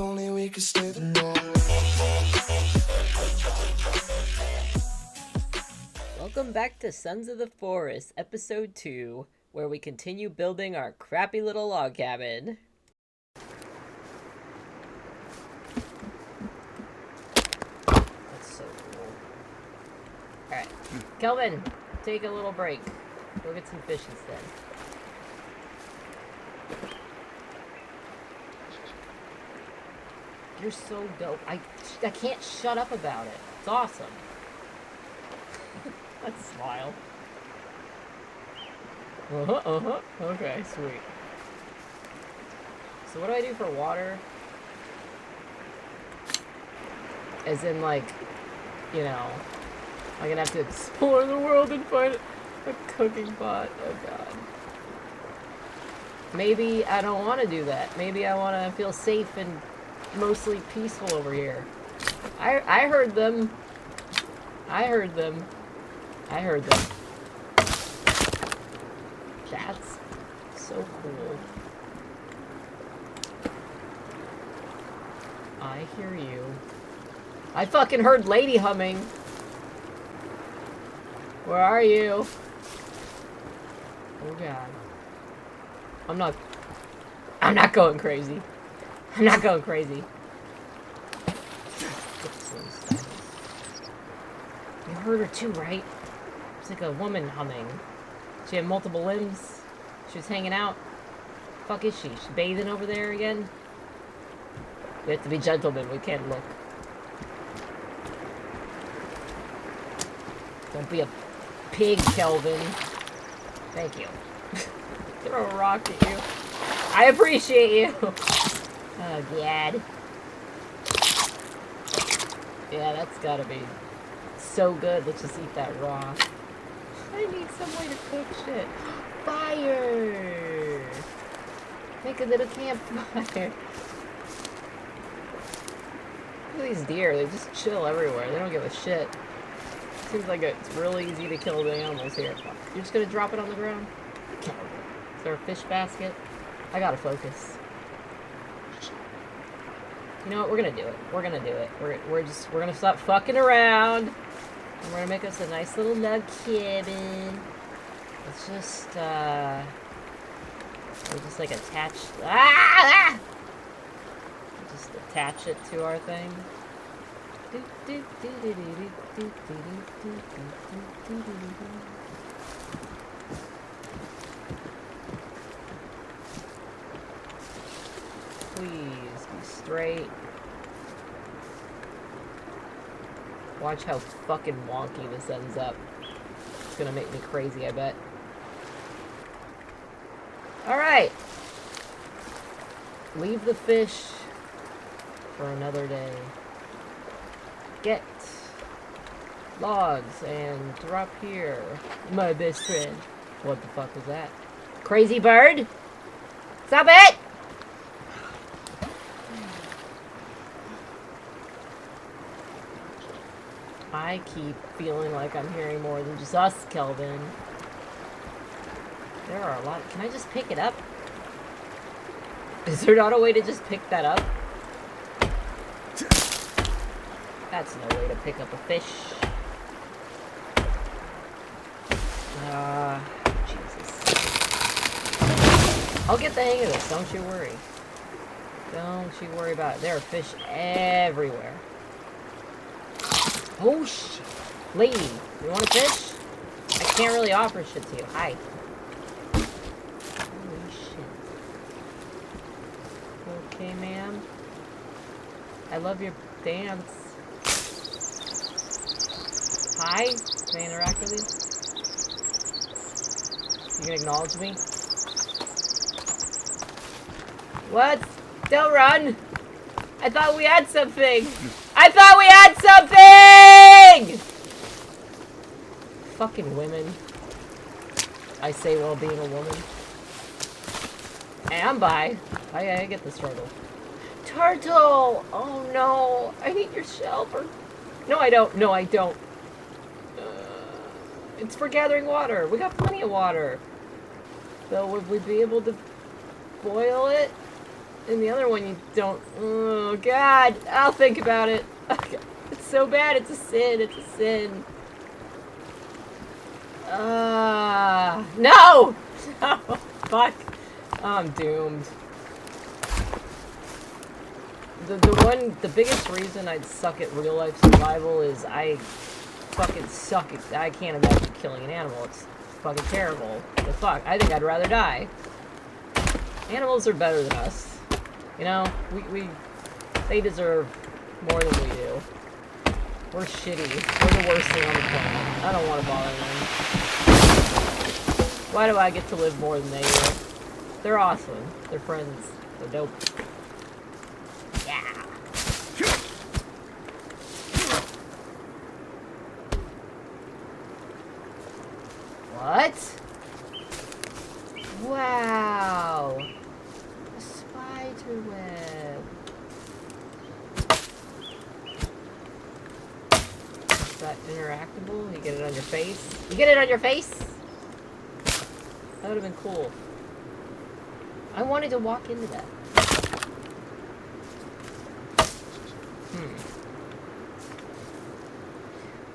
only we could stay the night. Welcome back to Sons of the Forest, Episode 2, where we continue building our crappy little log cabin. That's so cool. Alright, Kelvin, take a little break. Go get some fish instead. You're so dope. I can't shut up about it. It's awesome. Let's smile. Okay, sweet. So what do I do for water? As in, like, you know, I'm gonna have to explore the world and find a cooking pot. Oh god. Maybe I don't want to do that. Maybe I want to feel safe and mostly peaceful over here. I heard them. I heard them. I heard them. That's so cool. I hear you. I fucking heard lady humming. Where are you? Oh god. I'm not going crazy. I'm not going crazy. You heard her too, right? It's like a woman humming. She had multiple limbs. She was hanging out. Fuck is she? She's bathing over there again? We have to be gentlemen. We can't look. Don't be a pig, Kelvin. Thank you. Throw a rock at you. I appreciate you. Oh, God. Yeah, that's gotta be so good. Let's just eat that raw. I need some way to cook shit. Fire! Make a little campfire. Look at these deer. They just chill everywhere. They don't give a shit. Seems like it's really easy to kill the animals here. You're just gonna drop it on the ground? Is there a fish basket? I gotta focus. You know what? We're gonna do it. We're gonna do it. We're gonna stop fucking around. And we're gonna make us a nice little log cabin. Let's just we'll just like attach just attach it to our thing. Please be straight. Watch how fucking wonky this ends up. It's gonna make me crazy, I bet. Alright. Leave the fish for another day. Get logs and drop here. My best friend. What the fuck was that? Crazy bird? Stop it! I keep feeling like I'm hearing more than just us, Kelvin. There are a lot. Can I just pick it up? Is there not a way to just pick that up? That's no way to pick up a fish. Jesus. I'll get the hang of this, don't you worry. Don't you worry about it. There are fish everywhere. Oh, shit. Lady, you want a fish? I can't really offer shit to you. Hi. Holy shit. Okay, ma'am. I love your dance. Hi? Can I interact with you? You can acknowledge me? What? Don't run! I thought we had something! I thought we had something! Fucking women. I say while being a woman. Hey, I'm bi. I get the struggle. Turtle! Oh no! I need your shell for... No, I don't. No, I don't. It's for gathering water. We got plenty of water. So would we be able to boil it? In the other one, you don't. Oh, God. I'll think about it. It's so bad. It's a sin. It's a sin. No! No! Fuck. I'm doomed. The biggest reason I'd suck at real life survival is I fucking suck at, I can't imagine killing an animal. It's fucking terrible. The fuck? I think I'd rather die. Animals are better than us. You know, they deserve more than we do. We're shitty. We're the worst thing on the planet. I don't want to bother them. Why do I get to live more than they do? They're awesome. They're friends. They're dope. Yeah. What? Wow. A spider web. Is that interactable? You get it on your face? You get it on your face? That would have been cool. I wanted to walk into that.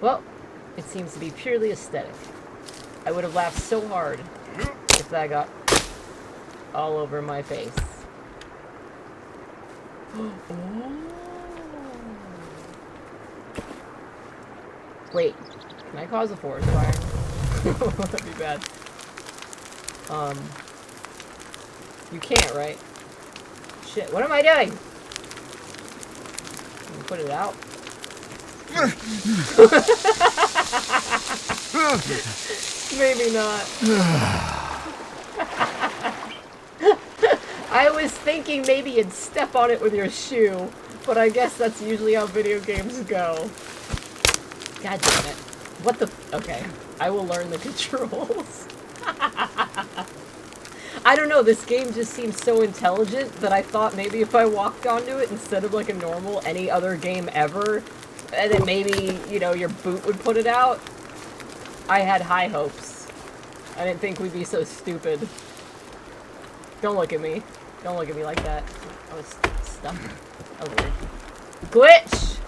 Well, it seems to be purely aesthetic. I would have laughed so hard if that got all over my face. Oh. Wait, can I cause a forest fire? That'd be bad. You can't, right? Shit, what am I doing? Can you put it out? Maybe not. I was thinking maybe you'd step on it with your shoe, but I guess that's usually how video games go. God damn it. What the... Okay. I will learn the controls. I don't know, this game just seems so intelligent that I thought maybe if I walked onto it instead of like a normal any other game ever, and then maybe, you know, your boot would put it out. I had high hopes. I didn't think we'd be so stupid. Don't look at me. Don't look at me like that. I was stuck. Oh, weird. Glitch!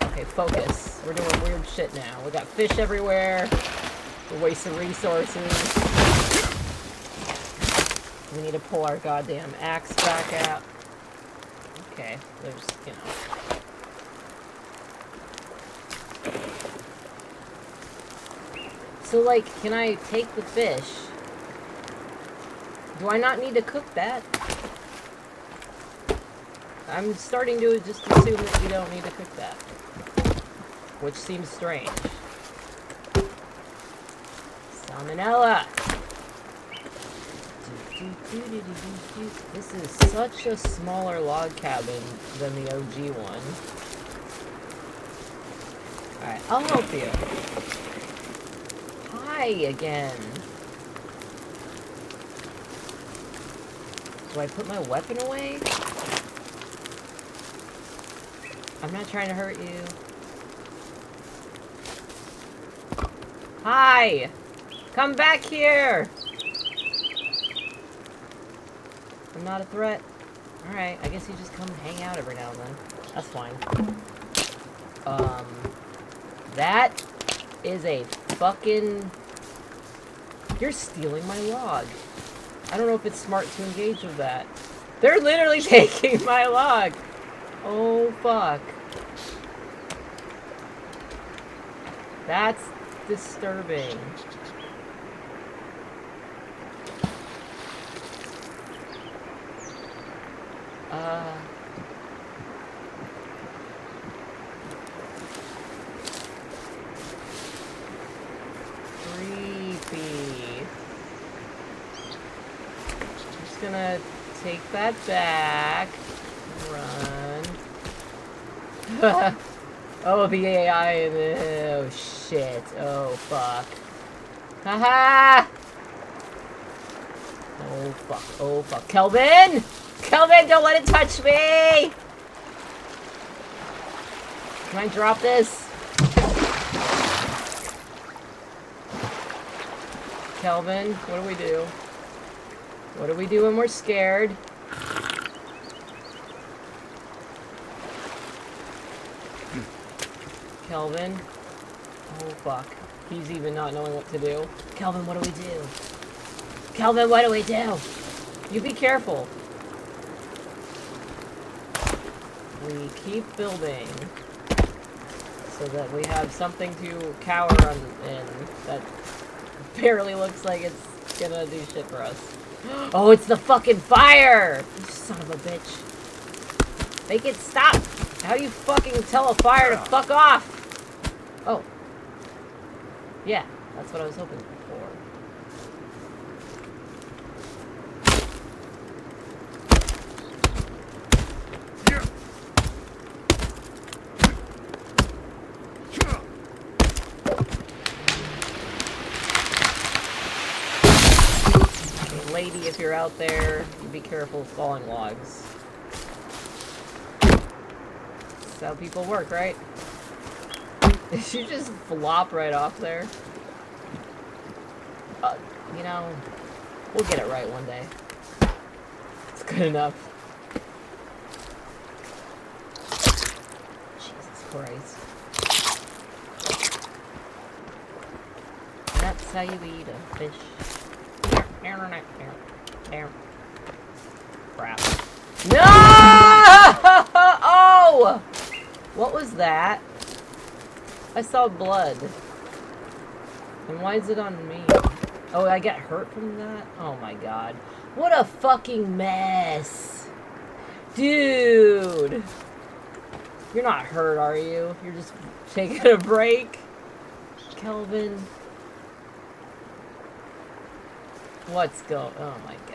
Okay, focus. We're doing weird shit now. We got fish everywhere. We're wasting resources. We need to pull our goddamn axe back out. Okay, there's, you know. So, like, can I take the fish? Do I not need to cook that? I'm starting to just assume that you don't need to cook that. Which seems strange. Salmonella! This is such a smaller log cabin than the OG one. Alright, I'll help you. Hi again. Do I put my weapon away? I'm not trying to hurt you. Hi! Come back here! I'm not a threat. Alright, I guess you just come hang out every now and then. That's fine. That is a fucking... You're stealing my log. I don't know if it's smart to engage with that. They're literally taking my log! Oh, fuck. That's disturbing. Creepy. Just gonna take that back. Run. Oh, the AI in the... Oh, shit. Oh, fuck. Haha! Oh, fuck. Oh, fuck. Kelvin! Kelvin, don't let it touch me! Can I drop this? Kelvin, what do we do? What do we do when we're scared? Kelvin. Oh, fuck. He's even not knowing what to do. Kelvin, what do we do? Kelvin, what do we do? You be careful. We keep building so that we have something to cower on in that barely looks like it's gonna do shit for us. Oh, it's the fucking fire! You son of a bitch. Make it stop! How do you fucking tell a fire to fuck off? Oh. Yeah, that's what I was hoping for. Lady, if you're out there, you be careful of falling logs. That's how people work, right? Did you just flop right off there? You know, we'll get it right one day. It's good enough. Jesus Christ. That's how you eat a fish. Crap. No! Oh! What was that? I saw blood. And why is it on me? Oh, I got hurt from that? Oh my god. What a fucking mess. Dude. You're not hurt, are you? You're just taking a break? Kelvin. What's going? Oh my god.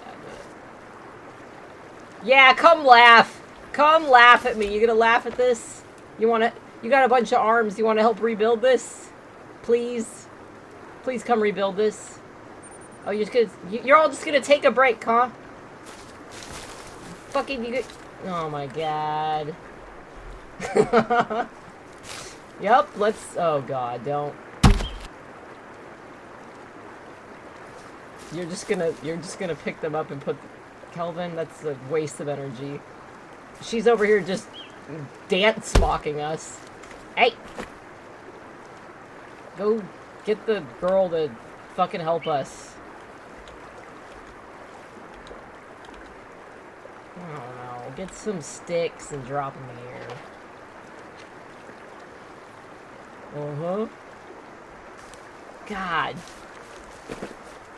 Yeah, come laugh. Come laugh at me. You gonna laugh at this? You wanna? You got a bunch of arms. You wanna help rebuild this? Please? Please come rebuild this. Oh, you're just gonna... You're all just gonna take a break, huh? Fucking you... Oh my god. Yup, let's... Oh god, don't... You're just gonna pick them up and put... Kelvin, that's a waste of energy. She's over here just dance mocking us. Hey! Go get the girl to fucking help us. I don't know. Get some sticks and drop them here. Uh-huh. God.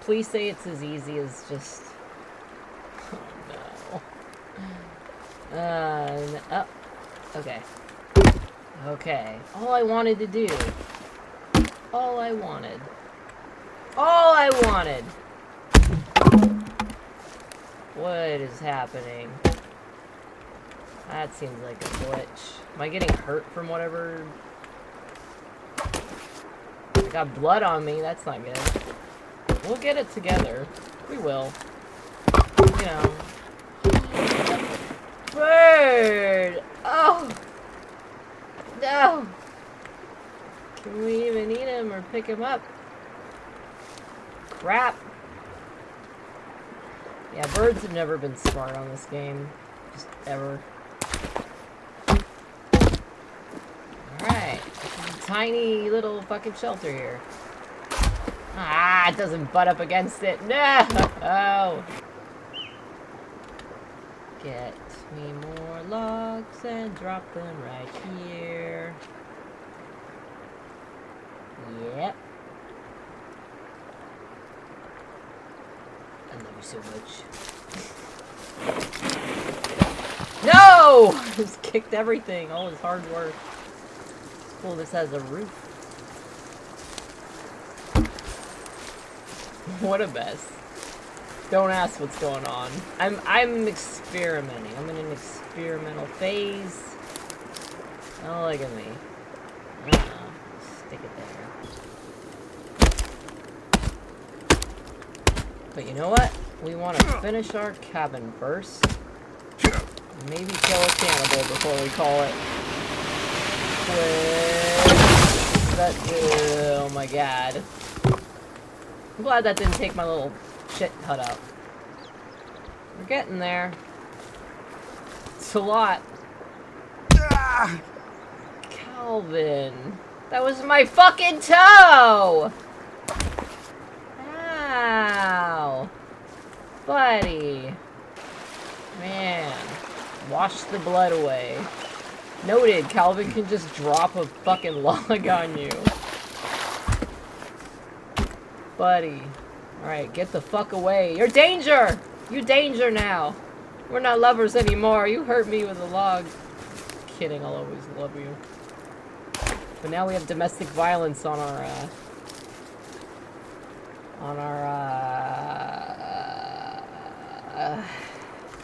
Please say it's as easy as just... Oh, no. Oh. Okay. Okay. All I wanted to do. All I wanted. All I wanted! What is happening? That seems like a glitch. Am I getting hurt from whatever? I got blood on me. That's not good. We'll get it together. We will. You know. Bird! Oh! No! Can we even eat him or pick him up? Crap! Yeah, birds have never been smart on this game. Just ever. Alright. Tiny little fucking shelter here. Ah, it doesn't butt up against it. No! Oh. Get me more logs and drop them right here. Yep. I love you so much. No! I just kicked everything. All his hard work. Cool, this has a roof. What a mess. Don't ask what's going on. I'm experimenting. I'm in an experimental phase. Oh, look at me. Stick it there. But you know what? We want to finish our cabin first. Maybe kill a cannibal before we call it quits. Oh my god. I'm glad that didn't take my little shit hut out. We're getting there. It's a lot. Calvin. That was my fucking toe! Ow. Buddy. Man. Wash the blood away. Noted, Calvin can just drop a fucking log on you. Buddy. Alright, get the fuck away. You're danger! You danger now. We're not lovers anymore. You hurt me with a log. Kidding, I'll always love you. But now we have domestic violence on our,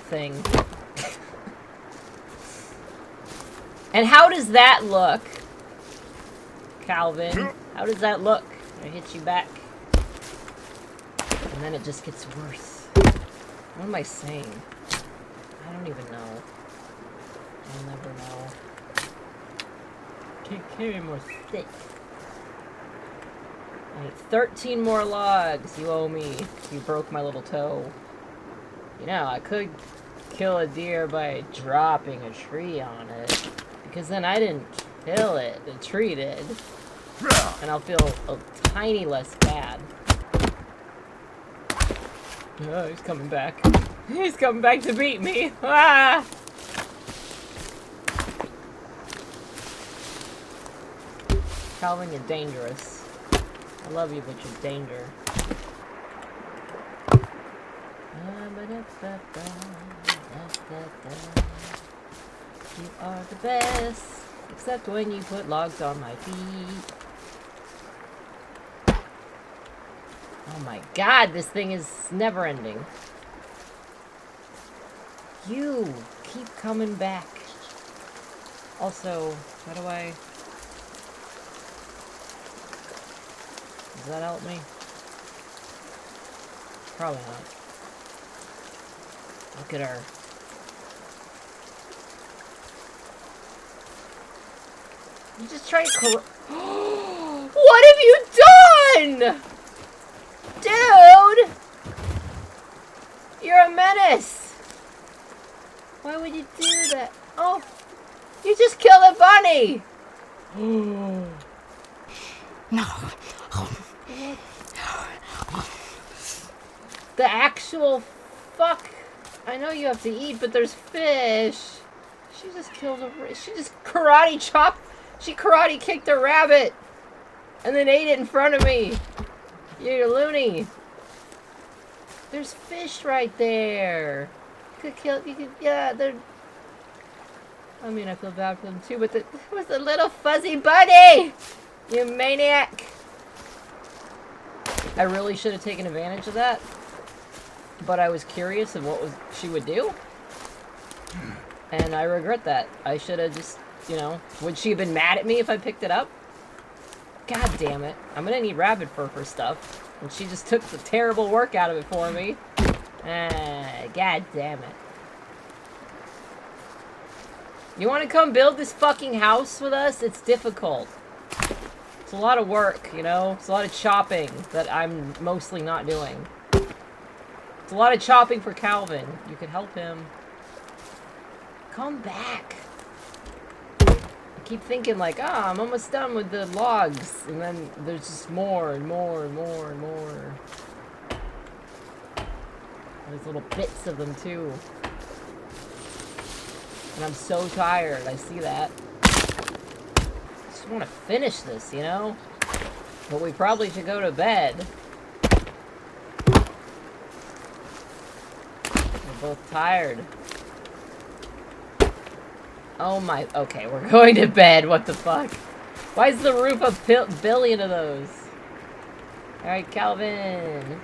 thing. And how does that look? Calvin, how does that look? I hit you back. And then it just gets worse. What am I saying? I don't even know. I'll never know. Can't carry more sticks. I need 13 more logs. You owe me. You broke my little toe. You know, I could kill a deer by dropping a tree on it. Because then I didn't kill it. The tree did. And I'll feel a tiny less bad. Oh, he's coming back. He's coming back to beat me. Ah! Calvin, you're dangerous. I love you, but you're danger. You are the best, except when you put logs on my feet. Oh my god, this thing is never ending. You keep coming back. Also, how do I... Does that help me? Probably not. Look at her. You just try to What have you done? Dude! You're a menace! Why would you do that? Oh! You just killed a bunny! No. The actual fuck. I know you have to eat, but there's fish. She just killed a... She just karate chopped... She karate kicked a rabbit. And then ate it in front of me. You're loony. There's fish right there. You could kill... You could... Yeah, they're... I mean, I feel bad for them too, but it was a little fuzzy bunny! You maniac! I really should have taken advantage of that. But I was curious of what she would do. And I regret that. I should have just, you know... Would she have been mad at me if I picked it up? God damn it. I'm gonna need rabbit fur for stuff. And she just took the terrible work out of it for me. God damn it. You want to come build this fucking house with us? It's difficult. It's a lot of work, you know? It's a lot of chopping that I'm mostly not doing. It's a lot of chopping for Calvin. You could help him. Come back. I keep thinking like, I'm almost done with the logs. And then there's just more and more and more and more. There's little bits of them too. And I'm so tired. I see that. I just want to finish this, you know? But we probably should go to bed. We're both tired. Oh my... Okay, we're going to bed. What the fuck? Why is the roof a billion of those? Alright, Calvin.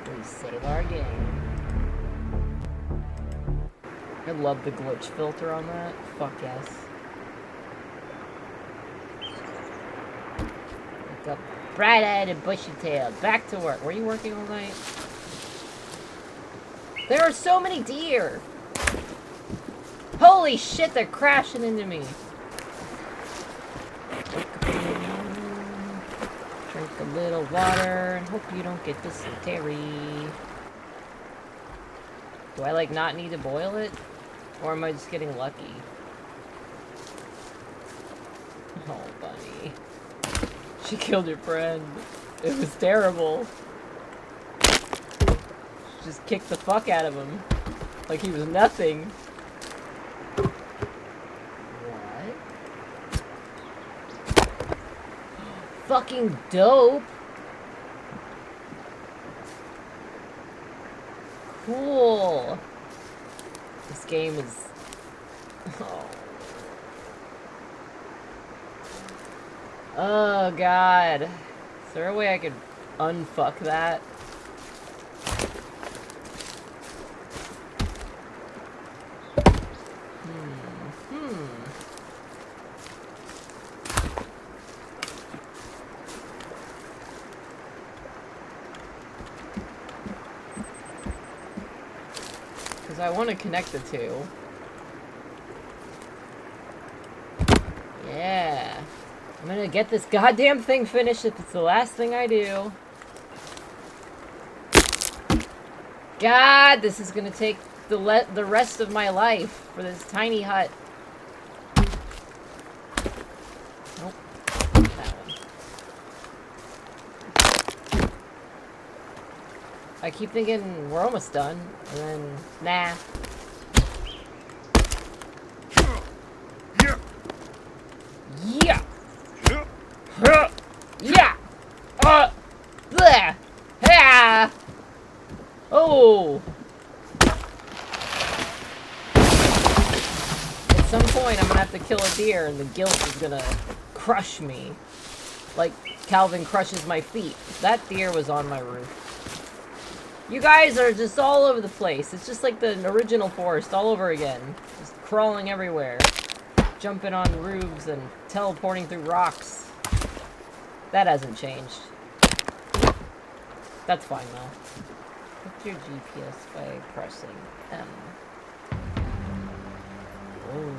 Please save our game. I love the glitch filter on that. Fuck yes. Wake up bright-eyed and bushy-tailed. Back to work. Were you working all night? There are so many deer! Holy shit, they're crashing into me. Drink a little water and hope you don't get dysentery. Do I, like, not need to boil it? Or am I just getting lucky? Oh, Bunny. She killed your friend. It was terrible. She just kicked the fuck out of him. Like he was nothing. What? Fucking dope. Cool. This game is... Oh. Oh, God. Is there a way I could unfuck that? Because I want to connect the two. Yeah. I'm gonna get this goddamn thing finished if it's the last thing I do. God, this is gonna take the rest of my life for this tiny hut. Nope. That one. I keep thinking we're almost done, and then, nah. Yeah! Yeah! Bleh! Ha! Oh! At some point, I'm gonna have to kill a deer, and the guilt is gonna crush me. Like Calvin crushes my feet. That deer was on my roof. You guys are just all over the place. It's just like the original forest all over again. Just crawling everywhere. Jumping on roofs and teleporting through rocks. That hasn't changed. That's fine though. Put your GPS by pressing M. Oh.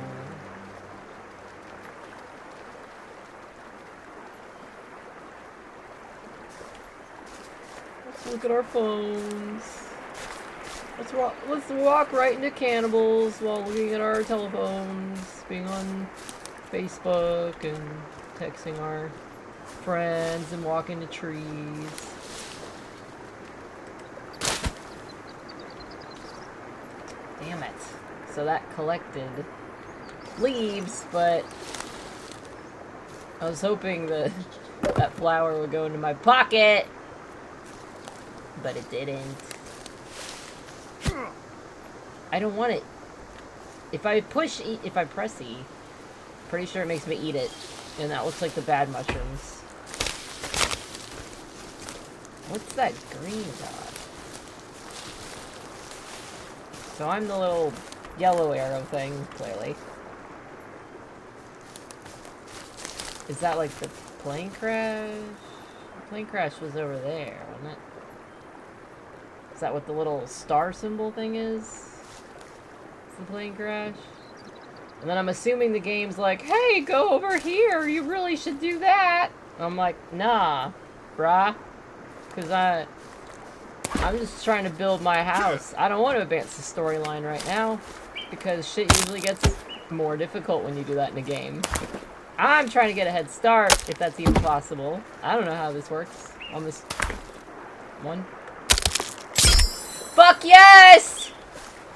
Let's look at our phones. Let's walk right into cannibals while looking at our telephones, being on Facebook and texting our friends and walking to trees. Damn it. So that collected leaves, but I was hoping that that flower would go into my pocket, but it didn't. I don't want it. If I press E, pretty sure it makes me eat it. And that looks like the bad mushrooms. What's that green dot? So I'm the little yellow arrow thing, clearly. Is that like the plane crash? The plane crash was over there, wasn't it? Is that what the little star symbol thing is? It's the plane crash? And then I'm assuming the game's like, hey, go over here, you really should do that. I'm like, nah, brah. Because I'm just trying to build my house. I don't want to advance the storyline right now. Because shit usually gets more difficult when you do that in a game. I'm trying to get a head start, if that's even possible. I don't know how this works on this one. Fuck yes!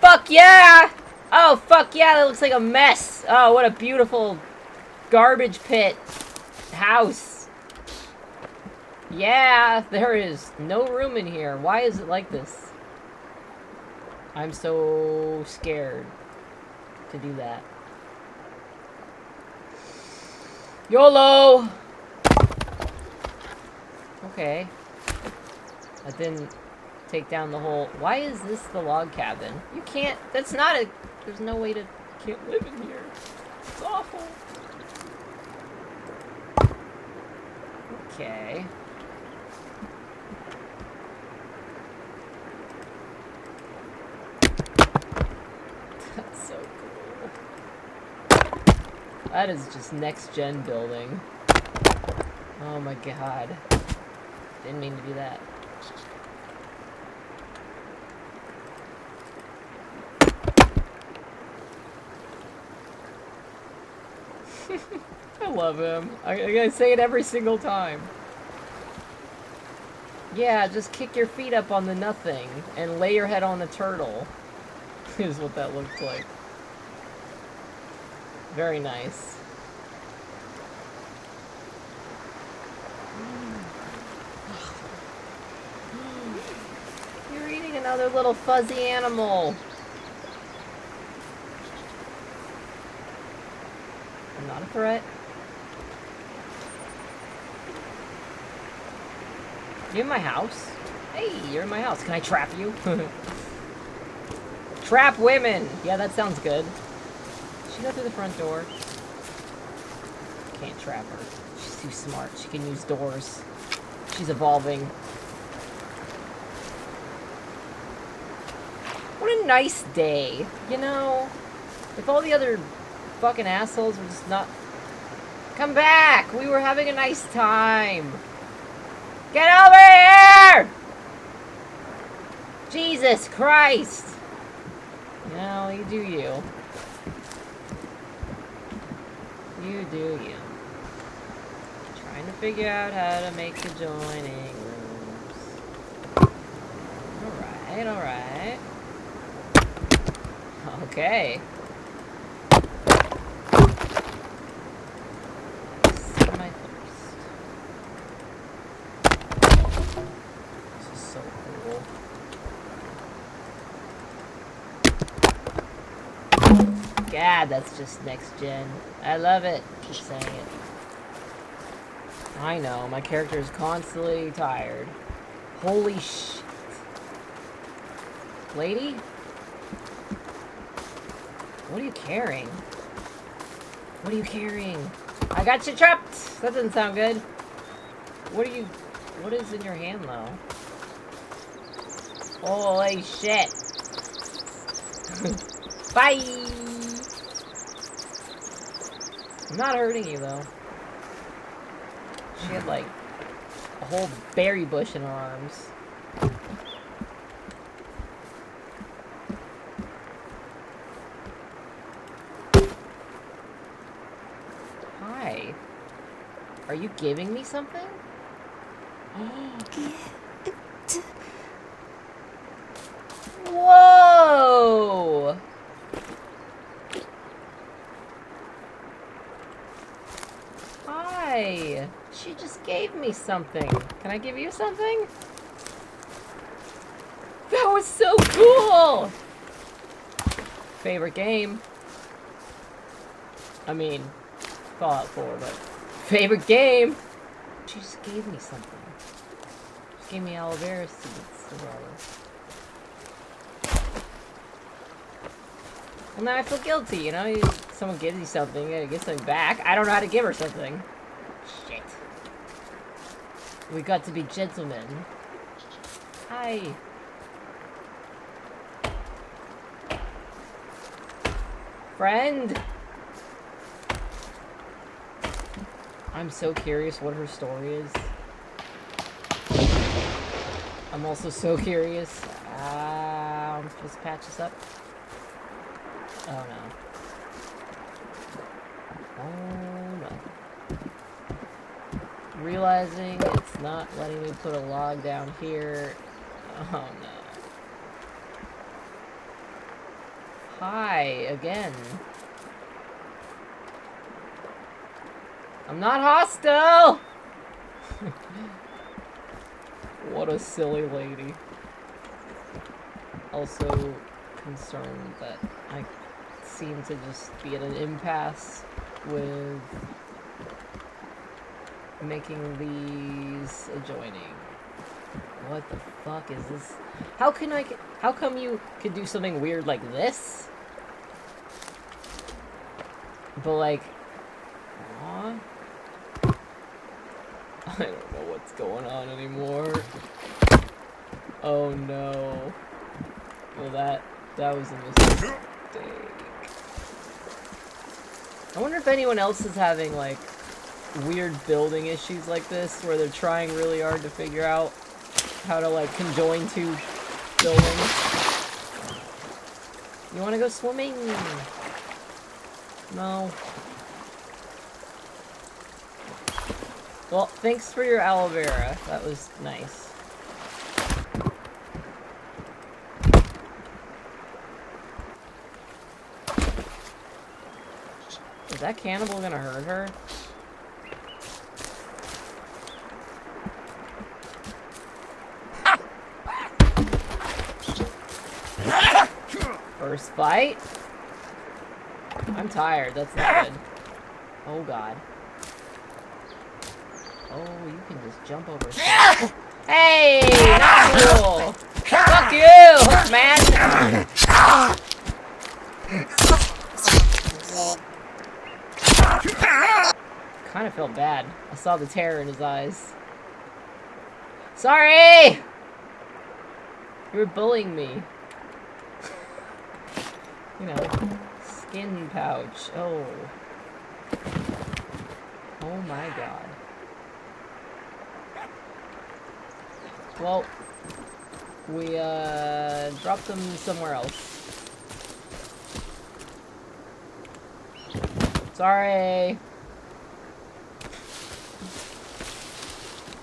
Fuck yeah! Oh, fuck yeah, that looks like a mess. Oh, what a beautiful garbage pit house. Yeah, there is no room in here. Why is it like this? I'm so scared to do that. YOLO! Okay. That didn't take down the whole... Why is this the log cabin? You can't... That's not a... There's no way to... You can't live in here. It's awful. Okay. That's so cool. That is just next-gen building. Oh my god. Didn't mean to do that. I love him. I say it every single time. Yeah, just kick your feet up on the nothing and lay your head on the turtle. Is what that looks like. Very nice. You're eating another little fuzzy animal. I'm not a threat. You in my house? Hey, you're in my house. Can I trap you? Trap women! Yeah, that sounds good. She go through the front door. Can't trap her. She's too smart. She can use doors. She's evolving. What a nice day. You know, if all the other fucking assholes were just not... Come back! We were having a nice time. Get over here! Jesus Christ! You know, you do you. You do you. Trying to figure out how to make adjoining rooms. Alright, alright. Okay. My thirst. This is so cool. God, that's just next gen. I love it. Keep saying it. I know, my character is constantly tired. Holy shit. Lady? What are you carrying? What are you carrying? I got you trapped! That doesn't sound good. What are you... What is in your hand, though? Holy shit. Bye! I'm not hurting you, though. She had, like, a whole berry bush in her arms. Hi. Are you giving me something? Whoa! Hi. She just gave me something. Can I give you something? That was so cool! Favorite game. I mean, Fallout 4, but favorite game. She just gave me something. She gave me aloe vera seeds. Well, now I feel guilty, you know? Someone gives you something, you gotta get something back. I don't know how to give her something. Shit. We got to be gentlemen. Hi. Friend. I'm so curious what her story is. I'm also so curious. I'm supposed to patch this up. Oh no. Oh no. Realizing it's not letting me put a log down here. Oh no. Hi, again. I'm not hostile! What a silly lady. Also concerned that I seem to just be at an impasse with making these adjoining. What the fuck is this? How come you could do something weird like this? But like, aw? I don't know what's going on anymore. Oh no. Well, that was a mistake. I wonder if anyone else is having, like, weird building issues like this, where they're trying really hard to figure out how to, like, conjoin two buildings. You wanna go swimming? No. Well, thanks for your aloe vera. That was nice. Is that cannibal gonna hurt her? First fight? I'm tired. That's not good. Oh, God. Oh, you can just jump over stuff. Hey! Not cool! Fuck you, Hook Man! Kind of felt bad. I saw the terror in his eyes. Sorry! You were bullying me. You know, skin pouch. Oh. Oh my god. Well, we, dropped them somewhere else. Sorry.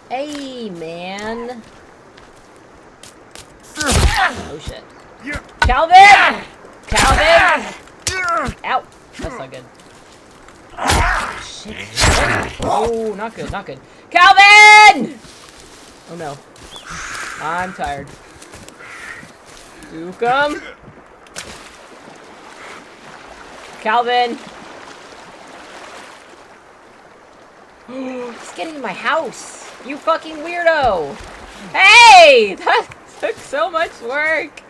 Hey, man. Oh, shit. Calvin! Calvin! Ow. That's not good. Shit. Oh, not good, not good. Calvin! Oh, no. I'm tired. You come. Calvin! He's getting in my house! You fucking weirdo! Hey! That took so much work!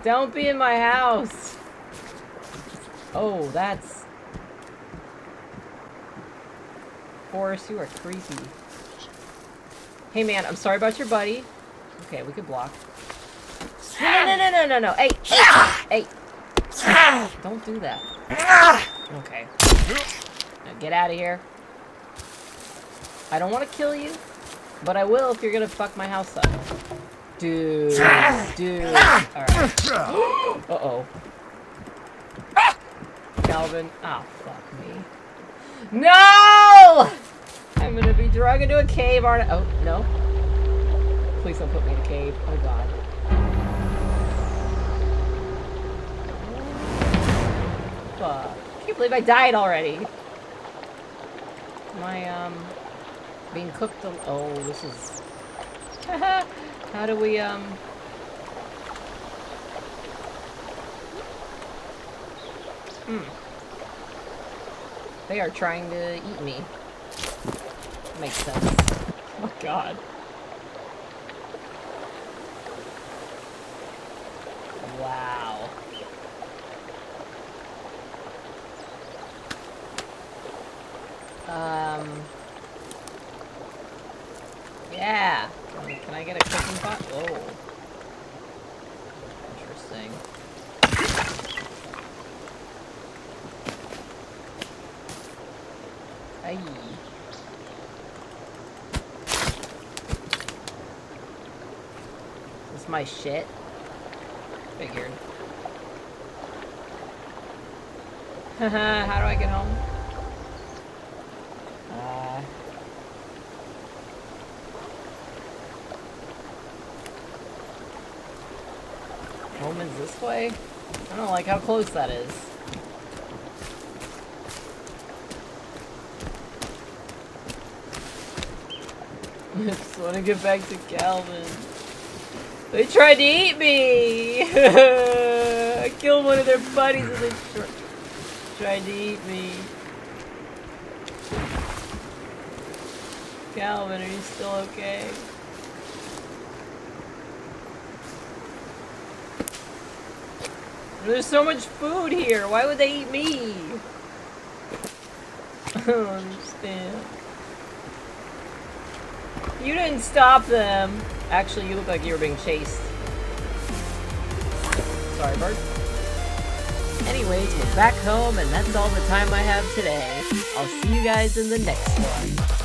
Don't be in my house! Oh, that's... Forrest, you are creepy. Hey man, I'm sorry about your buddy. Okay, we could block. No. Hey! Don't do that. Okay. Now get out of here. I don't want to kill you, but I will if you're gonna fuck my house up. Dude. Alright. Uh-oh. Calvin. Ah, fuck me. No! I'm gonna be dragged into a cave, aren't I? Oh, no. Please don't put me in a cave. Oh, God. Fuck. I can't believe I died already. Am I, being cooked? Oh, this is... How do we, They are trying to eat me. Makes sense. Oh, God. Wow. Yeah. Can I get a cooking pot? Whoa. Interesting. Aye. This is my shit. Figured. Haha, how do I get home? Home is this way? I don't like how close that is. I just want to get back to Calvin. They tried to eat me! I killed one of their buddies and they tried to eat me. Calvin, are you still okay? There's so much food here. Why would they eat me? I don't understand. You didn't stop them. Actually, you look like you were being chased. Sorry, bird. Anyways, we're back home, and that's all the time I have today. I'll see you guys in the next one.